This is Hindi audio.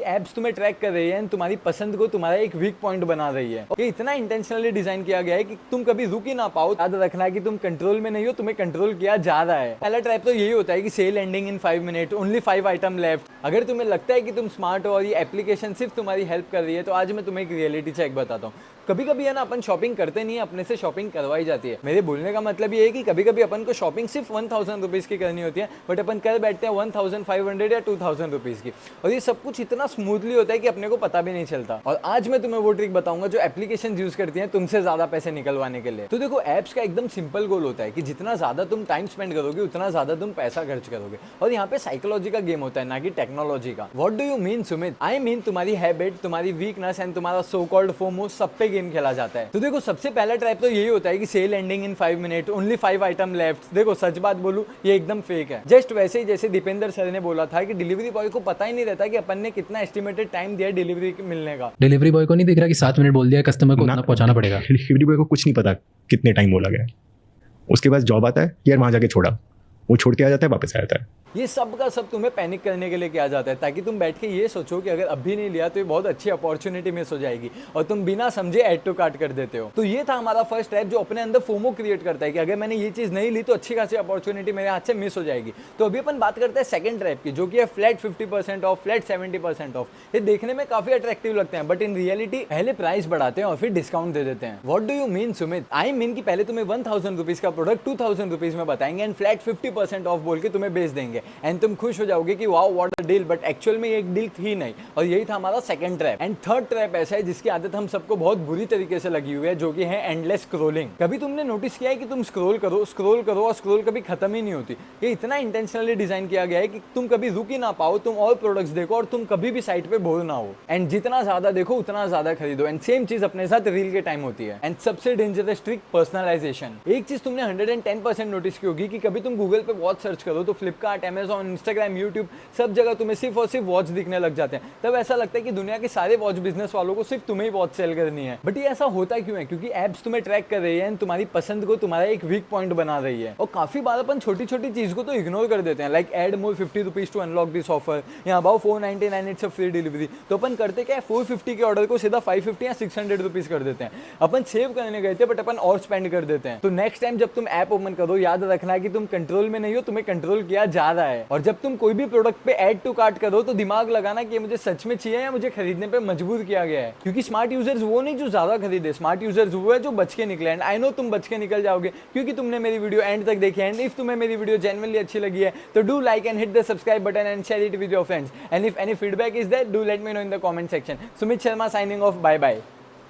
एप्स तुम्हें ट्रैक कर रही है, तुम्हारी पसंद को तुम्हारा एक वीक पॉइंट बना रही है। ये इतना इंटेंशनली डिजाइन किया गया है कि तुम कभी रुक ही ना पाओ। याद रखना है कि तुम कंट्रोल में नहीं हो, तुम्हें कंट्रोल किया जा रहा है। पहला ट्रैप तो यही होता है कि sale ending in 5 minute, only 5 item left. अगर तुम्हें लगता है कि तुम स्मार्ट हो और ये एप्लीकेशन सिर्फ तुम्हारी हेल्प कर रही है, तो आज मैं तुम्हें एक रियलिटी चेक बताता हूँ। कभी कभी है ना, अपन शॉपिंग करते नहीं है, अपने से शॉपिंग करवाई जाती है। मेरे बोलने का मतलब ये है कि कभी कभी अपन को शॉपिंग सिर्फ 1000 रुपीज की करनी होती है, बट अपन कर बैठते हैं 1500 या 2000 रुपीज की, और ये सब कुछ इतना स्मूथली होता है कि अपने को पता भी नहीं चलता। और आज मैं तुम्हें वो ट्रिक बताऊंगा जो एप्लीकेशन यूज करती है तुमसे ज्यादा पैसे निकलवाने के लिए। तो देखो, एप्स का एकदम सिंपल गोल होता है कि जितना ज्यादा तुम टाइम स्पेंड करोगे उतना ज्यादा तुम पैसा खर्च करोगे। और यहाँ पे साइकोलॉजी का गेम होता है, ना कि टेक्नोलॉजी का। What do you mean Sumit? I mean तुम्हारी हैबिट, तुम्हारी वीकनेस एंड तुम्हारा सो कॉल्ड फोमो, सब पे गेम खेला जाता है। तो देखो, सबसे पहला ट्रैप तो यही होता है कि sale ending in 5 minute, only 5 item left. देखो, सच बात बोलूं, ये एकदम फेक है। जस्ट वैसे ही जैसे दीपेंद्र सर ने बोला था कि डिलीवरी बॉय को पता ही नहीं रहता कि अपन ने कितना एस्टिमेटेड टाइम दिया डिलीवरी मिलने का। डिलीवरी बॉय को नहीं दिख रहा कि 7 मिनट बोल दिया, कस्टमर को उतना पहुंचाना पड़ेगा। डिलीवरी बॉय को कुछ नहीं पता कितने टाइम बोला गया है। उसके पास जॉब आता है कि यार वहां जाके छोड़ा, वो छोड़ के आ जाता है, वापस आ जाता है। ये सब का सब तुम्हें पैनिक करने के लिए किया जाता है, ताकि तुम बैठ के ये सोचो कि अगर अभी नहीं लिया तो ये बहुत अच्छी अपॉर्चुनिटी मिस हो जाएगी, और तुम बिना समझे ऐड टू कार्ट कर देते हो। तो ये था हमारा फर्स्ट ट्रैप जो अपने अंदर फोमो क्रिएट करता है कि अगर मैंने ये चीज नहीं ली तो अच्छी खासी अपॉर्चुनिटी मेरे हाथ से मिस हो जाएगी। तो अभी अपन बात करते हैं सेकंड ट्रैप की, जो कि है फ्लैट 50% ऑफ, फ्लैट 70% ऑफ। ये देखने में काफी अट्रैक्टिव लगते हैं, बट इन रियलिटी पहले प्राइस बढ़ाते हैं और फिर डिस्काउंट दे देते हैं। What do you mean Sumit? I mean कि पहले तुम्हें 1000 रुपीज का प्रोडक्ट 2000 रुपीज में बताएंगे एंड फ्लैट 50% ऑफ बोल के तुम्हें बेच देंगे, एंड तुम खुश हो जाओगे कि wow what a deal, but actual में ये एक डील थी नहीं। और यही था हमारा second trap. And third trap ऐसा है जिसकी आदत हम सबको बहुत बुरी तरीके से लगी हुई है, जो कि है एंडलेस स्क्रॉलिंग। कभी तुमने नोटिस किया है कि तुम स्क्रॉल करो और स्क्रॉल कभी खत्म ही नहीं होती? ये इतना इंटेंशनली डिजाइन किया गया है कि तुम कभी रुक ही ना पाओ, तुम और प्रोडक्ट्स देखो और तुम कभी भी साइट पे बोर ना हो। एंड जितना ज्यादा देखो उतना ज्यादा खरीदो। एंड सेम चीज अपने साथ रील के टाइम होती है। एंड सबसे डेंजरस ट्रिक, पर्सनलाइजेशन। एक चीज तुमने 110% नोटिस की होगी कि कभी तुम गूगल पे वॉच सर्च करो तो फ्लिपकार्ट, अमेजॉन, इंस्टाग्राम, यूट्यूब, सब जगह तुम्हें सिर्फ और सिर्फ वॉच दिखने लग जाते हैं। तब ऐसा लगता है कि दुनिया के सारे वॉच बिजनेस वालों को सिर्फ तुम्हें ही वॉच सेल करनी है। बट ये ऐसा होता क्यों है? क्योंकि एप्स तुम्हें ट्रैक कर रही है, तुम्हारी पसंद को तुम्हारा एक वीक पॉइंट बना रही है। और काफी बार अपन छोटी छोटी चीज को तो इग्नोर कर देते हैं, like add more 50 rupees to unlock this offer, या about 499 it's a free delivery. तो अपन करते क्या है, 450 के ऑर्डर को सीधा 550 या 600 रुपीज कर देते हैं। अपन सेव करने गए थे बट अपन और स्पेंड कर देते हैं। तो नेक्स्ट टाइम जब तुम ऐप ओपन करो, याद रखना है कि तुम कंट्रोल में नहीं हो, तुम्हें कंट्रोल किया जा रहा है। और जब तुम कोई भी प्रोडक्ट पे ऐड टू कार्ट करो तो दिमाग लगाना कि ये मुझे सच में चाहिए या मुझे खरीदने पे मजबूर किया गया है। क्योंकि स्मार्ट यूजर्स वो नहीं जो ज्यादा खरीदे, स्मार्ट यूजर्स वो है जो बच के निकले। एंड आई नो तुम बच के निकल जाओगे क्योंकि तुमने मेरी वीडियो एंड तक देखी है। एंड इफ तुम्हें मेरी वीडियो जेन्युइनली अच्छी लगी है तो do like and hit the subscribe button and share it with your friends. And if any feedback is there, do let me know in the comment section. Sumit Sharma signing off, bye bye.